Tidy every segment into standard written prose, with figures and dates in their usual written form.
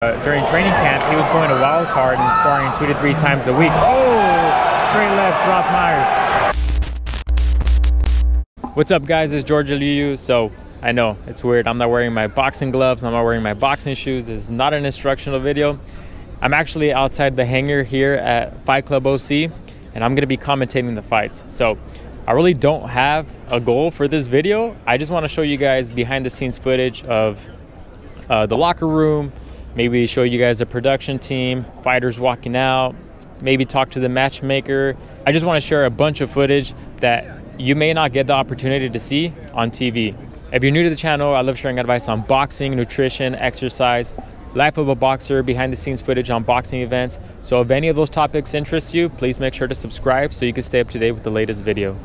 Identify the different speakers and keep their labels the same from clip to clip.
Speaker 1: During training camp, he was going to wild card and sparring 2 to 3 times a week. Oh, straight left, drop Myers. What's up, guys? It's George Aliyu. So I know it's weird. I'm not wearing my boxing gloves. I'm not wearing my boxing shoes. This is not an instructional video. I'm actually outside the hangar here at Fight Club OC, and I'm going to be commentating the fights. So I really don't have a goal for this video. I just want to show you guys behind the scenes footage of the locker room. Maybe show you guys the production team, fighters walking out, maybe talk to the matchmaker. I just want to share a bunch of footage that you may not get the opportunity to see on TV. If you're new to the channel, I love sharing advice on boxing, nutrition, exercise, life of a boxer, behind the scenes footage on boxing events. So if any of those topics interest you, please make sure to subscribe so you can stay up to date with the latest video.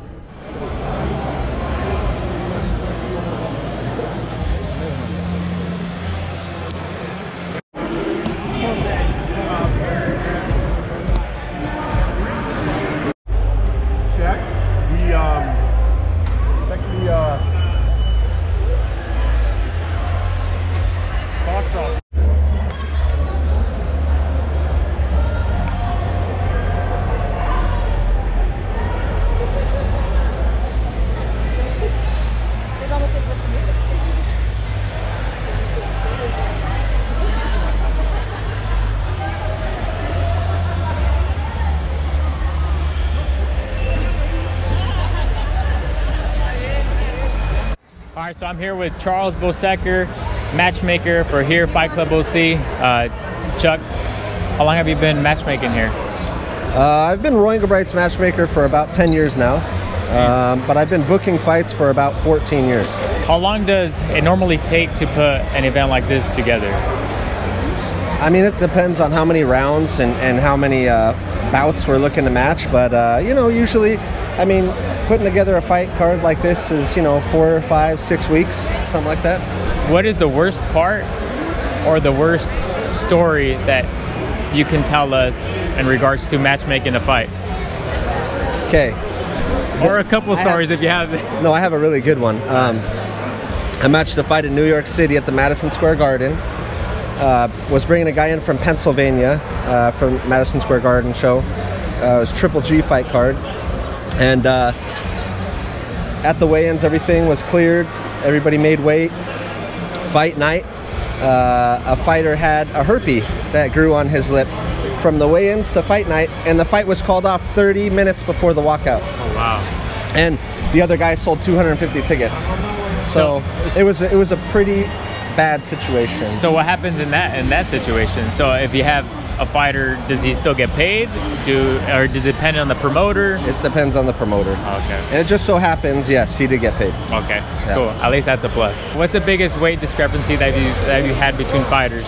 Speaker 1: All right, so I'm here with Charles Bosecker, matchmaker for here, Fight Club OC. Chuck, how long have you been matchmaking here?
Speaker 2: I've been Roy Galbraith's matchmaker for about 10 years now, but I've been booking fights for about 14 years.
Speaker 1: How long does it normally take to put an event like this together?
Speaker 2: I mean, it depends on how many rounds and how many bouts we're looking to match, but you know, usually, I mean, putting together a fight card like this is, you know, 4, 5, 6 weeks, something like that.
Speaker 1: What is the worst part or the worst story that you can tell us in regards to matchmaking a fight?
Speaker 2: Okay.
Speaker 1: Or a couple stories if you have.
Speaker 2: No, I have a really good one. I matched a fight in New York City at the Madison Square Garden. Was bringing a guy in from Pennsylvania from Madison Square Garden show. It was Triple G fight card. And at the weigh-ins, everything was cleared. Everybody made weight. Fight night, a fighter had a herpes that grew on his lip from the weigh-ins to fight night, and the fight was called off 30 minutes before the walkout.
Speaker 1: Oh, wow.
Speaker 2: And the other guy sold 250 tickets. So it was a pretty bad situation.
Speaker 1: So what happens in that situation? So if you have a fighter, does he still get paid? Or does it depend on the promoter?
Speaker 2: It depends on the promoter.
Speaker 1: Okay.
Speaker 2: And it just so happens, yes, he did get paid.
Speaker 1: Okay,
Speaker 2: yeah.
Speaker 1: Cool. At least that's a plus. What's the biggest weight discrepancy that you had between fighters?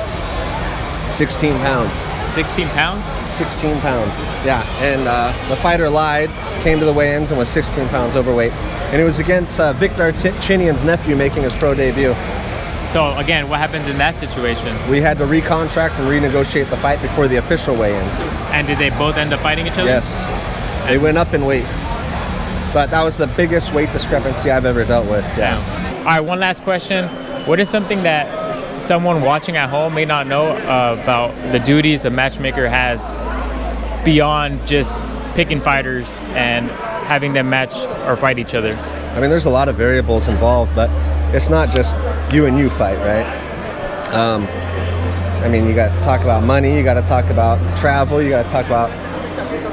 Speaker 2: 16 pounds.
Speaker 1: 16 pounds? 16
Speaker 2: pounds, yeah. And the fighter lied, came to the weigh-ins and was 16 pounds overweight. And it was against Victor Chinian's nephew making his pro debut.
Speaker 1: So again, what happens in that situation?
Speaker 2: We had to recontract and renegotiate the fight before the official weigh-ins.
Speaker 1: And did they both end up fighting each other?
Speaker 2: Yes. They went up in weight. But that was the biggest weight discrepancy I've ever dealt with. Yeah.
Speaker 1: All right, one last question. What is something that someone watching at home may not know about the duties a matchmaker has beyond just picking fighters and having them match or fight each other?
Speaker 2: I mean, there's a lot of variables involved, but it's not just you and you fight, right? I mean, you got to talk about money, you got to talk about travel, you got to talk about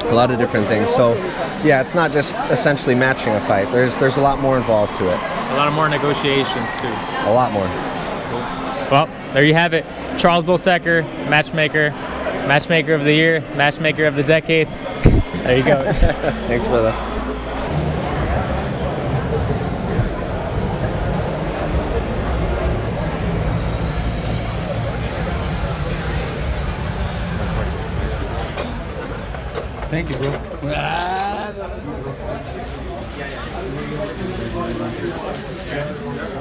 Speaker 2: a lot of different things. So, yeah, it's not just essentially matching a fight. There's a lot more involved to it.
Speaker 1: A lot more negotiations too.
Speaker 2: A lot more.
Speaker 1: Well, there you have it. Charles Bosecker, matchmaker, matchmaker of the year, matchmaker of the decade. There you go.
Speaker 2: Thanks, brother.
Speaker 3: Thank you, bro.